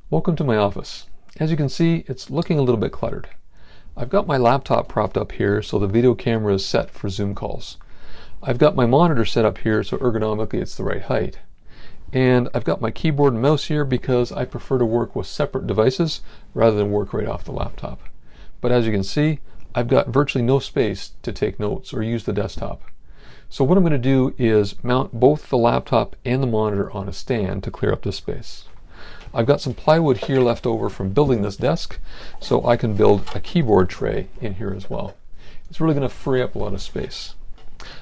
Welcome to my office. As you can see, it's looking a little bit cluttered. I've got my laptop propped up here so the video camera is set for Zoom calls. I've got my monitor set up here so ergonomically it's the right height. And I've got my keyboard and mouse here because I prefer to work with separate devices rather than work right off the laptop. But as you can see, I've got virtually no space to take notes or use the desktop. So what I'm going to do is mount both the laptop and the monitor on a stand to clear up this space. I've got some plywood here left over from building this desk, so I can build a keyboard tray in here as well. It's really going to free up a lot of space.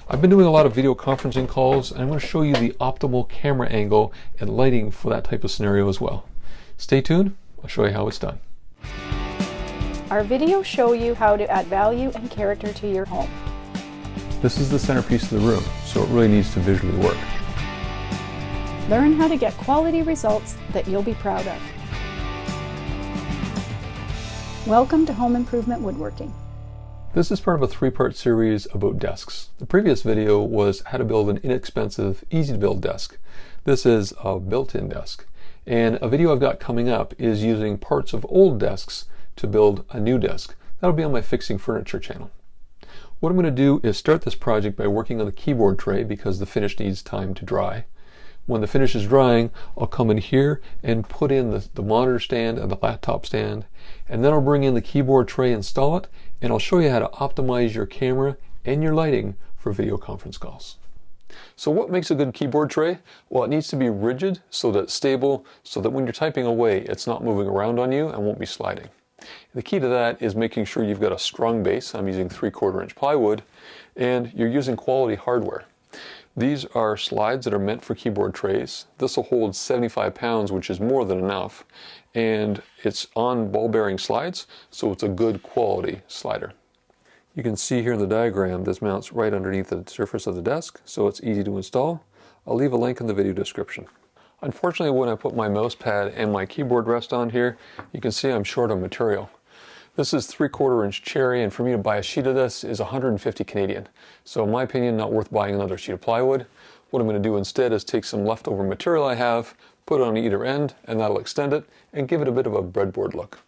I've been doing a lot of video conferencing calls, and I'm going to show you the optimal camera angle and lighting for that type of scenario as well. Stay tuned, I'll show you how it's done. Our videos show you how to add value and character to your home. This is the centerpiece of the room, so it really needs to visually work. Learn how to get quality results that you'll be proud of. Welcome to Home Improvement Woodworking. This is part of a three-part series about desks. The previous video was how to build an inexpensive, easy-to-build desk. This is a built-in desk. And a video I've got coming up is using parts of old desks to build a new desk. That'll be on my Fixing Furniture channel. What I'm going to do is start this project by working on the keyboard tray because the finish needs time to dry. When the finish is drying, I'll come in here and put in the monitor stand and the laptop stand, and then I'll bring in the keyboard tray, install it, and I'll show you how to optimize your camera and your lighting for video conference calls. So what makes a good keyboard tray? Well, it needs to be rigid so that it's stable, so that when you're typing away, it's not moving around on you and won't be sliding. The key to that is making sure you've got a strong base. I'm using 3/4 inch plywood, and you're using quality hardware. These are slides that are meant for keyboard trays. This will hold 75 pounds, which is more than enough. And it's on ball bearing slides, so it's a good quality slider. You can see here in the diagram, this mounts right underneath the surface of the desk, so it's easy to install. I'll leave a link in the video description. Unfortunately, when I put my mouse pad and my keyboard rest on here, you can see I'm short on material. This is 3/4 inch cherry, and for me to buy a sheet of this is 150 Canadian. So in my opinion, not worth buying another sheet of plywood. What I'm going to do instead is take some leftover material I have, put it on either end, and that'll extend it and give it a bit of a breadboard look.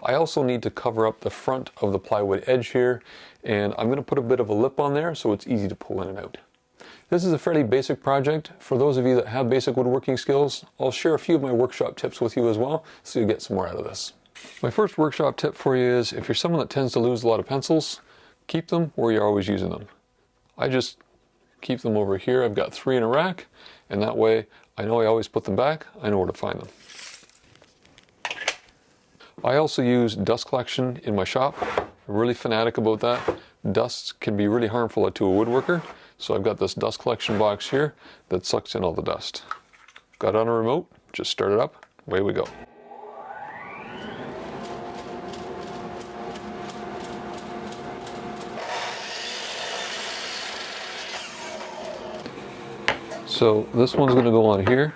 I also need to cover up the front of the plywood edge here, and I'm going to put a bit of a lip on there so it's easy to pull in and out. This is a fairly basic project. For those of you that have basic woodworking skills, I'll share a few of my workshop tips with you as well, so you get some more out of this. My first workshop tip for you is if you're someone that tends to lose a lot of pencils, keep them where you're always using them. I just keep them over here. I've got 3 in a rack, and that way I know I always put them back. I know where to find them. I also use dust collection in my shop. I'm really fanatic about that. Dust can be really harmful to a woodworker, so I've got this dust collection box here that sucks in all the dust. Got it on a remote, just start it up, away we go. So this one's going to go on here.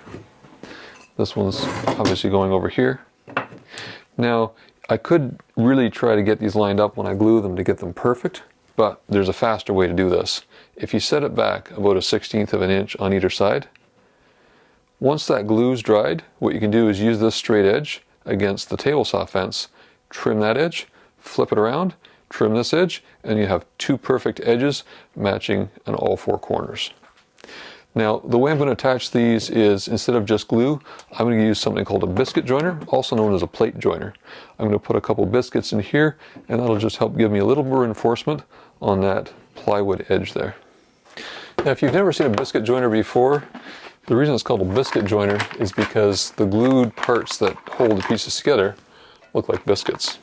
This one's obviously going over here. Now, I could really try to get these lined up when I glue them to get them perfect, but there's a faster way to do this. If you set it back about 1/16 of an inch on either side, once that glue's dried, what you can do is use this straight edge against the table saw fence, trim that edge, flip it around, trim this edge, and you have 2 perfect edges matching on all 4 corners. Now, the way I'm going to attach these is, instead of just glue, I'm going to use something called a biscuit joiner, also known as a plate joiner. I'm going to put a couple biscuits in here, and that'll just help give me a little more reinforcement on that plywood edge there. Now, if you've never seen a biscuit joiner before, the reason it's called a biscuit joiner is because the glued parts that hold the pieces together look like biscuits.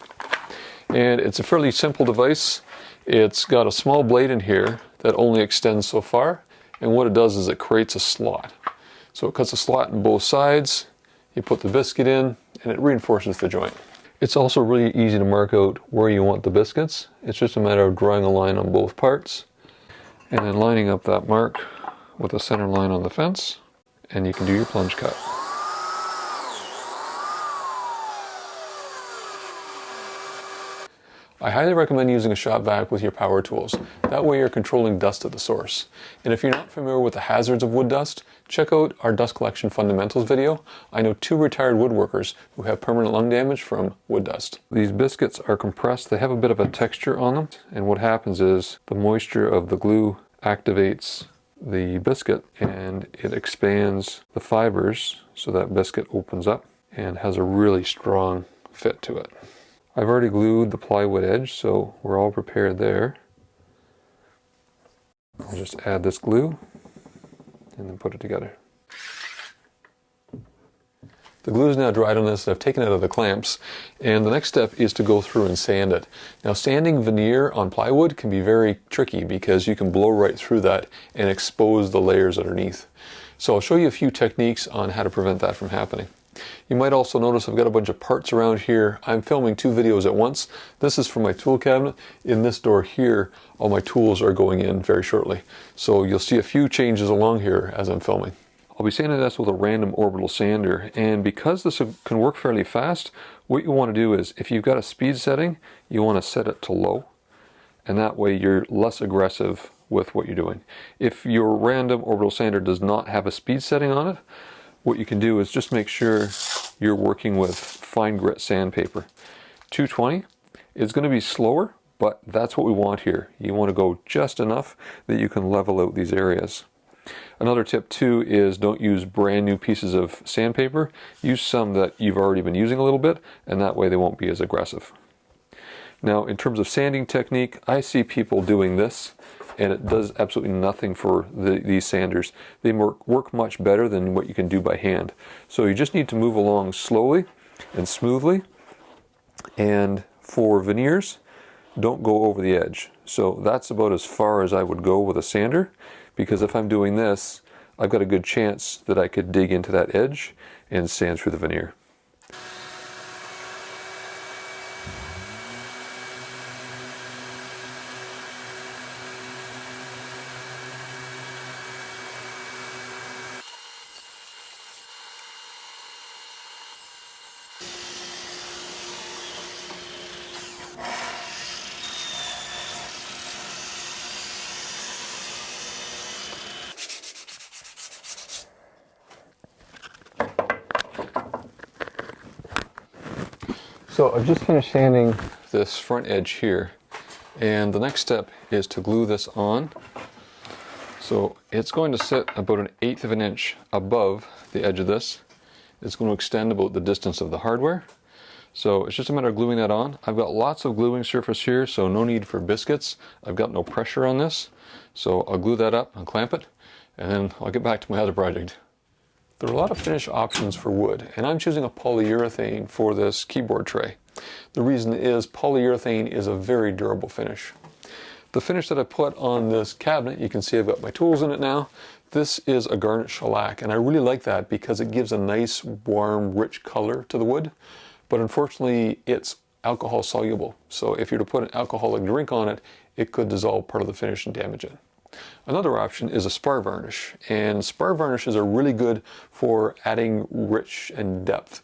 And it's a fairly simple device. It's got a small blade in here that only extends so far. And what it does is it creates a slot. So it cuts a slot in both sides, you put the biscuit in, and it reinforces the joint. It's also really easy to mark out where you want the biscuits. It's just a matter of drawing a line on both parts, and then lining up that mark with a center line on the fence, and you can do your plunge cut. I highly recommend using a shop vac with your power tools. That way you're controlling dust at the source. And if you're not familiar with the hazards of wood dust, check out our dust collection fundamentals video. I know 2 retired woodworkers who have permanent lung damage from wood dust. These biscuits are compressed. They have a bit of a texture on them, and what happens is the moisture of the glue activates the biscuit and it expands the fibers so that biscuit opens up and has a really strong fit to it. I've already glued the plywood edge, so we're all prepared there. I'll just add this glue and then put it together. The glue is now dried on this, and I've taken it out of the clamps, and the next step is to go through and sand it. Now, sanding veneer on plywood can be very tricky because you can blow right through that and expose the layers underneath. So I'll show you a few techniques on how to prevent that from happening. You might also notice I've got a bunch of parts around here. I'm filming 2 videos at once. This is for my tool cabinet. In this door here, all my tools are going in very shortly. So you'll see a few changes along here as I'm filming. I'll be sanding this with a random orbital sander, and because this can work fairly fast, what you want to do is, if you've got a speed setting, you want to set it to low, and that way you're less aggressive with what you're doing. If your random orbital sander does not have a speed setting on it, what you can do is just make sure you're working with fine grit sandpaper. 220 is going to be slower, but that's what we want here. You want to go just enough that you can level out these areas. Another tip too is don't use brand new pieces of sandpaper. Use some that you've already been using a little bit, and that way they won't be as aggressive. Now, in terms of sanding technique, I see people doing this, and it does absolutely nothing for these sanders. They work much better than what you can do by hand. So you just need to move along slowly and smoothly, and for veneers, don't go over the edge. So that's about as far as I would go with a sander, because if I'm doing this, I've got a good chance that I could dig into that edge and sand through the veneer. So I've just finished sanding this front edge here, and the next step is to glue this on. So it's going to sit about 1/8 of an inch above the edge of this. It's going to extend about the distance of the hardware. So it's just a matter of gluing that on. I've got lots of gluing surface here, so no need for biscuits. I've got no pressure on this. So I'll glue that up and clamp it, and then I'll get back to my other project. There are a lot of finish options for wood, and I'm choosing a polyurethane for this keyboard tray. The reason is polyurethane is a very durable finish. The finish that I put on this cabinet, you can see I've got my tools in it now. This is a garnet shellac, and I really like that because it gives a nice, warm, rich color to the wood. But unfortunately, it's alcohol soluble. So if you're to put an alcoholic drink on it, it could dissolve part of the finish and damage it. Another option is a spar varnish, and spar varnishes are really good for adding rich and depth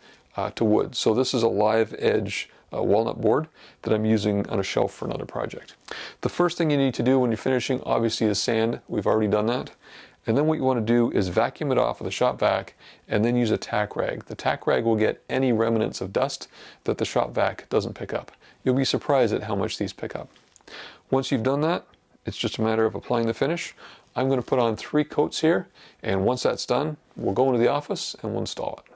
to wood. So this is a live edge walnut board that I'm using on a shelf for another project. The first thing you need to do when you're finishing obviously is sand. We've already done that. And then what you want to do is vacuum it off with a shop vac and then use a tack rag. The tack rag will get any remnants of dust that the shop vac doesn't pick up. You'll be surprised at how much these pick up. Once you've done that, it's just a matter of applying the finish. I'm going to put on 3 coats here, and once that's done, we'll go into the office and we'll install it.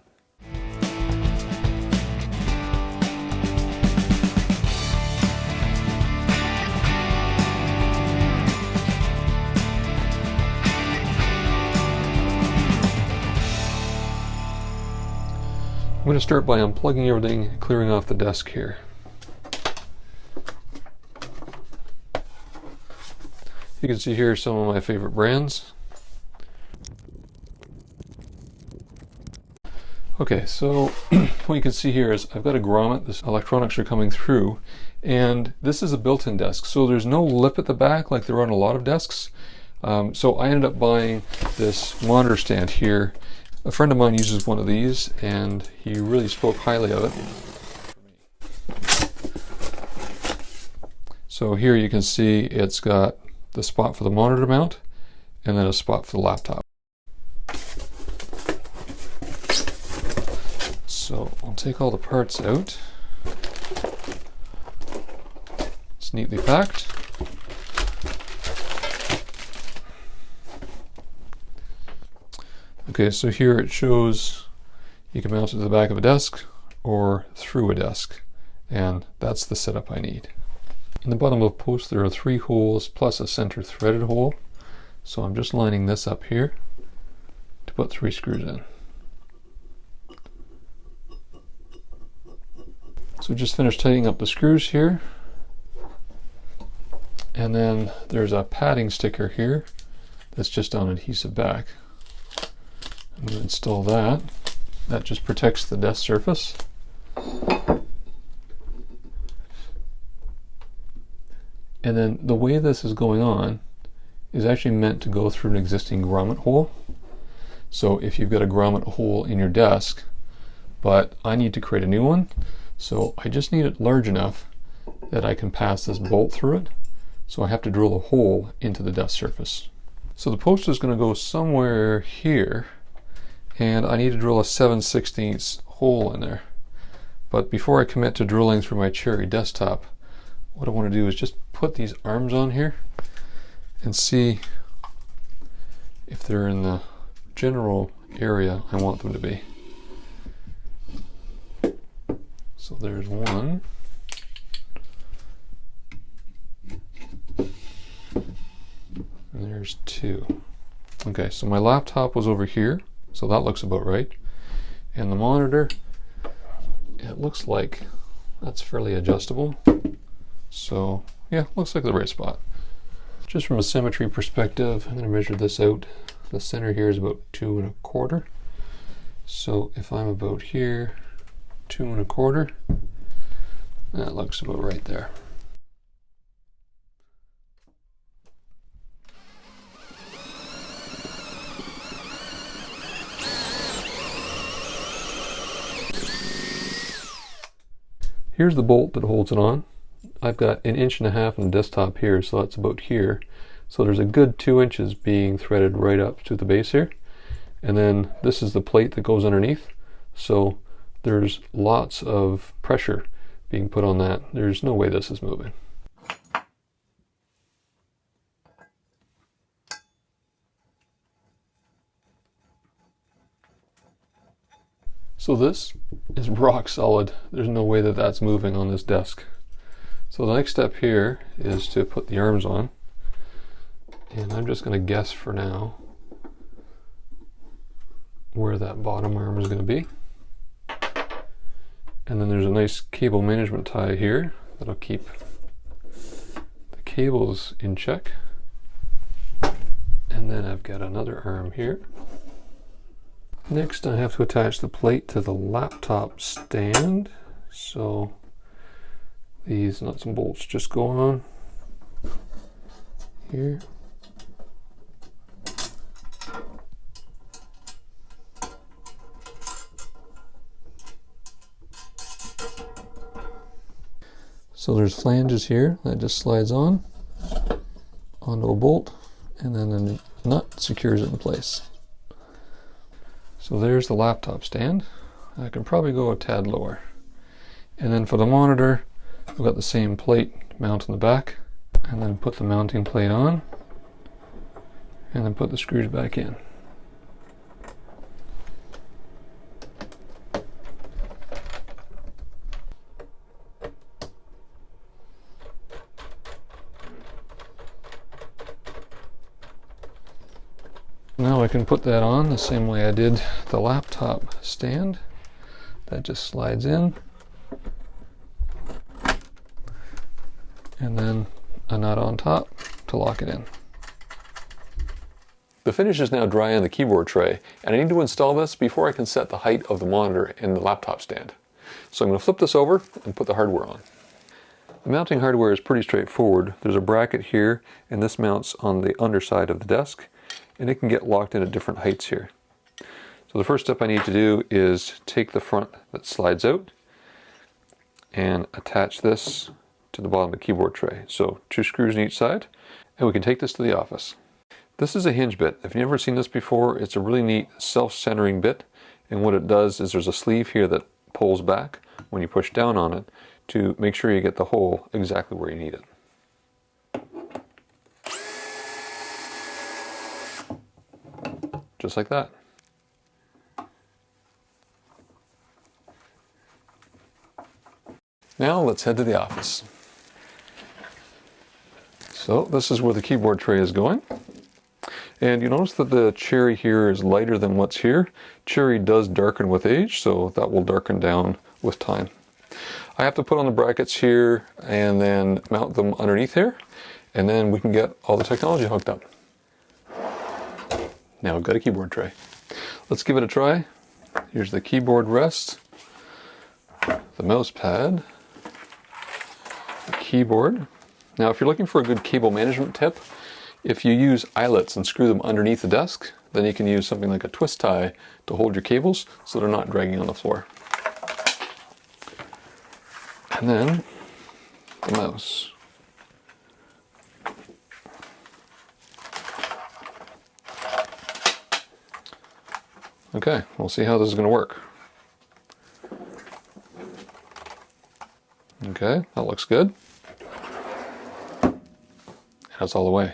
I'm going to start by unplugging everything and clearing off the desk here. You can see here some of my favorite brands. Okay, so what you can see here is I've got a grommet. This electronics are coming through, and this is a built-in desk, so there's no lip at the back like there are on a lot of desks. So I ended up buying this monitor stand here. A friend of mine uses one of these, and he really spoke highly of it. So here you can see it's got the spot for the monitor mount and then a spot for the laptop. So I'll take all the parts out. It's neatly packed. Okay, so here it shows you can mount it to the back of a desk or through a desk, and that's the setup I need. In the bottom of the post there are 3 holes plus a center threaded hole, so I'm just lining this up here to put 3 screws in. So just finished tightening up the screws here, and then there's a padding sticker here that's just on adhesive back. I'm going to install that. That just protects the desk surface. And then the way this is going on is actually meant to go through an existing grommet hole. So if you've got a grommet hole in your desk, but I need to create a new one, so I just need it large enough that I can pass this bolt through it. So I have to drill a hole into the desk surface. So the post is going to go somewhere here, and I need to drill a 7/16 hole in there. But before I commit to drilling through my Cherry desktop, what I want to do is just put these arms on here and see if they're in the general area I want them to be. So there's one. And there's 2. Okay, so my laptop was over here, so that looks about right. And the monitor, it looks like that's fairly adjustable. So yeah, looks like the right spot. Just from a symmetry perspective, I'm going to measure this out. The center here is about 2 1/4. So if I'm about here, 2 1/4, that looks about right there. Here's the bolt that holds it on. I've got 1.5 inches on the desktop here, so that's about here. So there's a good 2 inches being threaded right up to the base here. And then this is the plate that goes underneath. So there's lots of pressure being put on that. There's no way this is moving. So this is rock solid. There's no way that that's moving on this desk. So the next step here is to put the arms on. And I'm just going to guess for now where that bottom arm is going to be. And then there's a nice cable management tie here that'll keep the cables in check. And then I've got another arm here. Next I have to attach the plate to the laptop stand. So these nuts and bolts just go on here. So there's flanges here that just slides on onto a bolt, and then the nut secures it in place. So there's the laptop stand. I can probably go a tad lower. And then for the monitor, I've got the same plate mount on the back, and then put the mounting plate on, and then put the screws back in. Now I can put that on the same way I did the laptop stand. That just slides in. And then a nut on top to lock it in. The finish is now dry on the keyboard tray, and I need to install this before I can set the height of the monitor in the laptop stand. So I'm going to flip this over and put the hardware on. The mounting hardware is pretty straightforward. There's a bracket here, and this mounts on the underside of the desk, and it can get locked in at different heights here. So the first step I need to do is take the front that slides out and attach this to the bottom of the keyboard tray. So 2 screws on each side, and we can take this to the office. This is a hinge bit. If you've never seen this before, it's a really neat self-centering bit, and what it does is there's a sleeve here that pulls back when you push down on it to make sure you get the hole exactly where you need it. Just like that. Now let's head to the office. So this is where the keyboard tray is going. And you notice that the cherry here is lighter than what's here. Cherry does darken with age, so that will darken down with time. I have to put on the brackets here and then mount them underneath here, and then we can get all the technology hooked up. Now we've got a keyboard tray. Let's give it a try. Here's the keyboard rest, the mouse pad, the keyboard. Now if you're looking for a good cable management tip, if you use eyelets and screw them underneath the desk, then you can use something like a twist tie to hold your cables so they're not dragging on the floor. And then the mouse. Okay, we'll see how this is going to work. Okay, that looks good. That's all the way.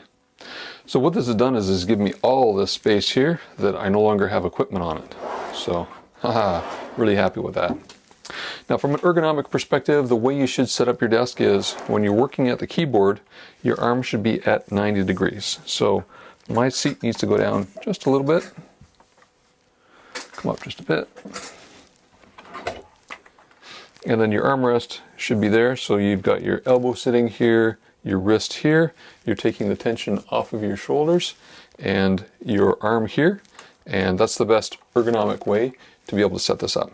So what this has done is given me all this space here that I no longer have equipment on it. So, haha, really happy with that. Now from an ergonomic perspective, the way you should set up your desk is when you're working at the keyboard, your arm should be at 90 degrees. So my seat needs to go down just a little bit. Come up just a bit. And then your armrest should be there, so you've got your elbow sitting here, your wrist here, you're taking the tension off of your shoulders, and your arm here, and that's the best ergonomic way to be able to set this up.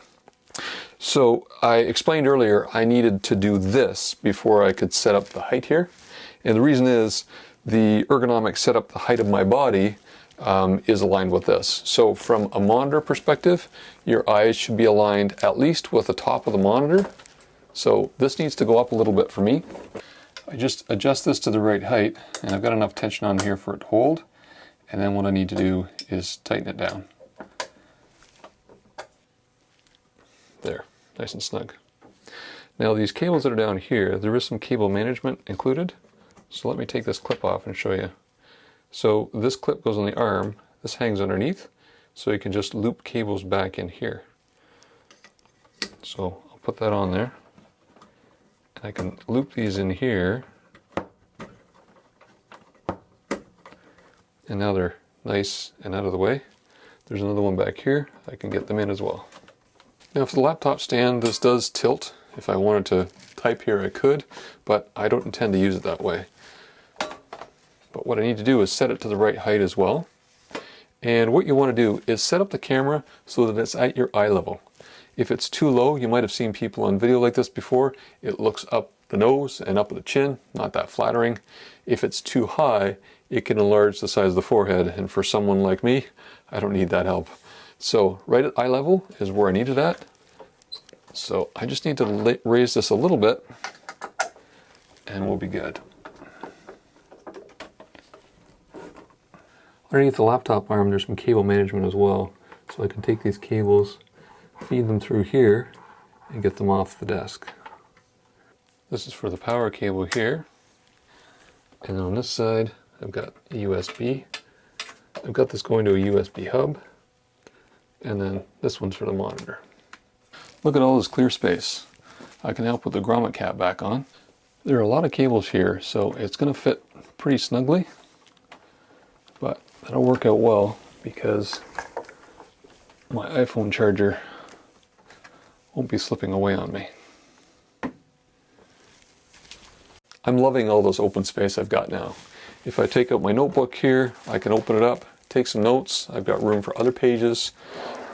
So I explained earlier I needed to do this before I could set up the height here, and the reason is the ergonomic setup, the height of my body, is aligned with this. So from a monitor perspective, your eyes should be aligned at least with the top of the monitor. So this needs to go up a little bit for me. I just adjust this to the right height, and I've got enough tension on here for it to hold. And then what I need to do is tighten it down. There, nice and snug. Now these cables that are down here, there is some cable management included. So let me take this clip off and show you. So this clip goes on the arm, this hangs underneath, so you can just loop cables back in here. So I'll put that on there. And I can loop these in here. And now they're nice and out of the way. There's another one back here, I can get them in as well. Now for the laptop stand, this does tilt. If I wanted to type here I could, but I don't intend to use it that way. But what I need to do is set it to the right height as well. And what you want to do is set up the camera so that it's at your eye level. If it's too low, you might have seen people on video like this before, it looks up the nose and up at the chin, not that flattering. If it's too high, it can enlarge the size of the forehead, and for someone like me, I don't need that help. So right at eye level is where I need it at. So I just need to raise this a little bit and we'll be good. Underneath the laptop arm there's some cable management as well, so I can take these cables, feed them through here, and get them off the desk. This is for the power cable here, and on this side I've got a USB. I've got this going to a USB hub, and then this one's for the monitor. Look at all this clear space. I can now put the grommet cap back on. There are a lot of cables here, so it's going to fit pretty snugly, but that'll work out well because my iPhone charger won't be slipping away on me. I'm loving all this open space I've got now. If I take out my notebook here, I can open it up, take some notes. I've got room for other pages,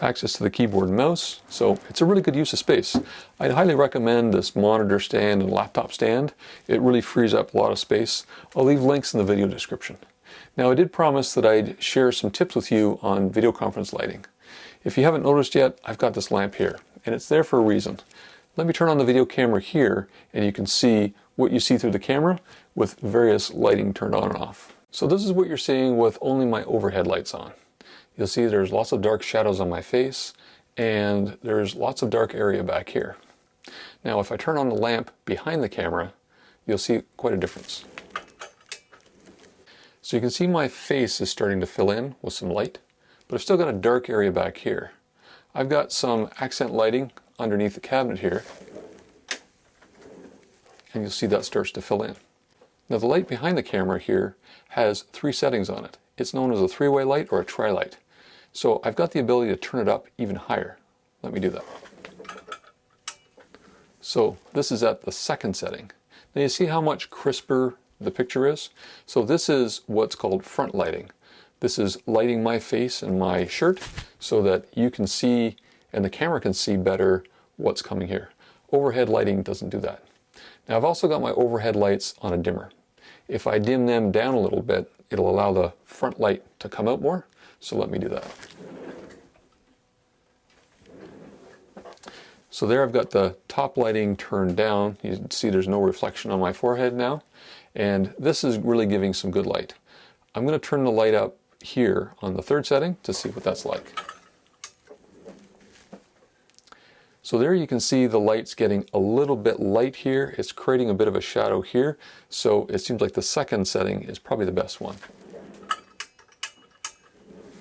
access to the keyboard and mouse, so it's a really good use of space. I'd highly recommend this monitor stand and laptop stand. It really frees up a lot of space. I'll leave links in the video description. Now I did promise that I'd share some tips with you on video conference lighting. If you haven't noticed yet, I've got this lamp here, and it's there for a reason. Let me turn on the video camera here, and you can see what you see through the camera with various lighting turned on and off. So this is what you're seeing with only my overhead lights on. You'll see there's lots of dark shadows on my face, and there's lots of dark area back here. Now if I turn on the lamp behind the camera, you'll see quite a difference. So you can see my face is starting to fill in with some light, but I've still got a dark area back here. I've got some accent lighting underneath the cabinet here, and you'll see that starts to fill in. Now the light behind the camera here has 3 settings on it. It's known as a 3-way light or a tri-light. So I've got the ability to turn it up even higher. Let me do that. So this is at the 2nd setting. Now you see how much crisper the picture is? So this is what's called front lighting. This is lighting my face and my shirt so that you can see and the camera can see better what's coming here. Overhead lighting doesn't do that. Now I've also got my overhead lights on a dimmer. If I dim them down a little bit, it'll allow the front light to come out more. So let me do that. So there I've got the top lighting turned down. You can see there's no reflection on my forehead now. And this is really giving some good light. I'm going to turn the light up here on the 3rd setting to see what that's like. So there you can see the light's getting a little bit light here. It's creating a bit of a shadow here. So it seems like the 2nd setting is probably the best one.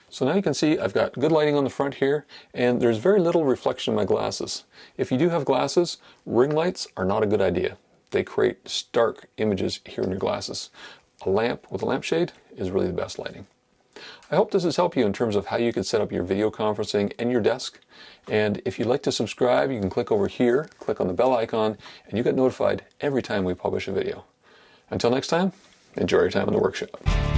So now you can see I've got good lighting on the front here, and there's very little reflection in my glasses. If you do have glasses, ring lights are not a good idea. They create stark images here in your glasses. A lamp with a lampshade is really the best lighting. I hope this has helped you in terms of how you can set up your video conferencing and your desk. And if you'd like to subscribe, you can click over here, click on the bell icon, and you get notified every time we publish a video. Until next time, enjoy your time in the workshop.